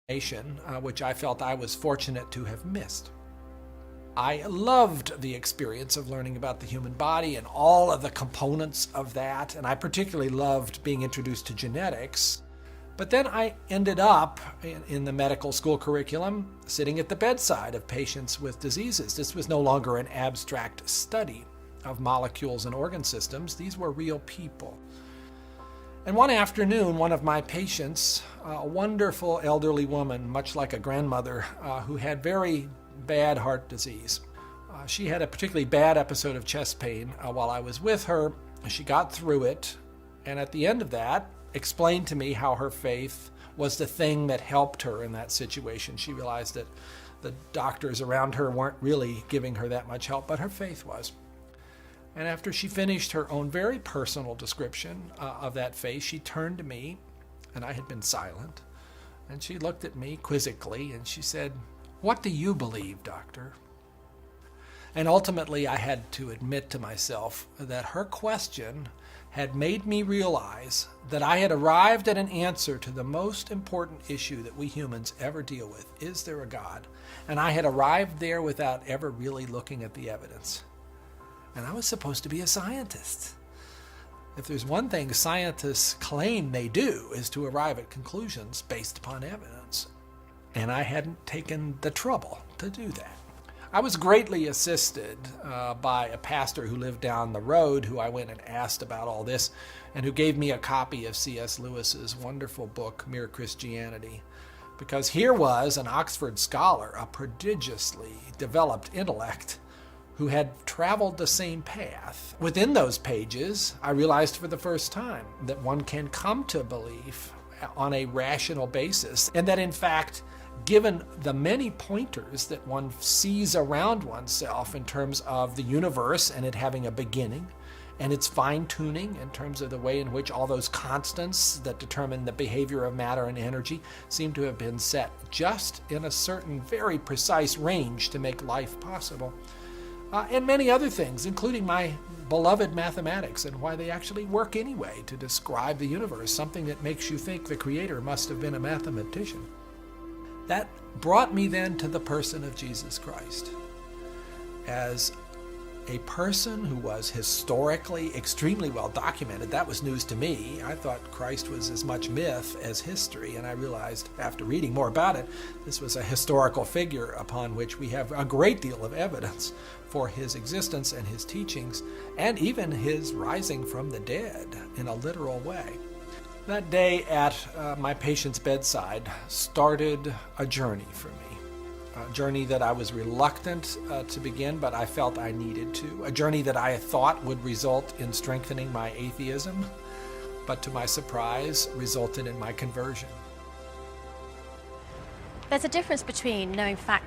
which I felt I was fortunate to have missed. I loved the experience of learning about the human body and all of the components of that, and I particularly loved being introduced to genetics. But then I ended up in the medical school curriculum sitting at the bedside of patients with diseases. This was no longer an abstract study of molecules and organ systems. These were real people. And one afternoon, one of my patients, a wonderful elderly woman, much like a grandmother, who had very bad heart disease. She had a particularly bad episode of chest pain while I was with her. She got through it, and at the end of that, explained to me how her faith was the thing that helped her in that situation. She realized that the doctors around her weren't really giving her that much help, but her faith was. And after she finished her own very personal description of that faith, she turned to me, and I had been silent, and she looked at me quizzically, and she said, "What do you believe, doctor?" And ultimately, I had to admit to myself that her question had made me realize that I had arrived at an answer to the most important issue that we humans ever deal with. Is there a God? And I had arrived there without ever really looking at the evidence. And I was supposed to be a scientist. If there's one thing scientists claim they do is to arrive at conclusions based upon evidence. And I hadn't taken the trouble to do that. I was greatly assisted by a pastor who lived down the road, who I went and asked about all this, and who gave me a copy of C.S. Lewis's wonderful book, Mere Christianity. Because here was an Oxford scholar, a prodigiously developed intellect, who had traveled the same path. Within those pages, I realized for the first time that one can come to belief on a rational basis, and that in fact, given the many pointers that one sees around oneself in terms of the universe and it having a beginning, and its fine-tuning in terms of the way in which all those constants that determine the behavior of matter and energy seem to have been set just in a certain very precise range to make life possible. And many other things, including my beloved mathematics and why they actually work anyway to describe the universe, something that makes you think the Creator must have been a mathematician. That brought me then to the person of Jesus Christ as a person who was historically extremely well documented. That was news to me. I thought Christ was as much myth as history, and I realized after reading more about it, this was a historical figure upon which we have a great deal of evidence for his existence and his teachings, and even his rising from the dead in a literal way. That day at my patient's bedside started a journey for me. A journey that I was reluctant to begin, but I felt I needed to. A journey that I thought would result in strengthening my atheism, but to my surprise, resulted in my conversion. There's a difference between knowing fact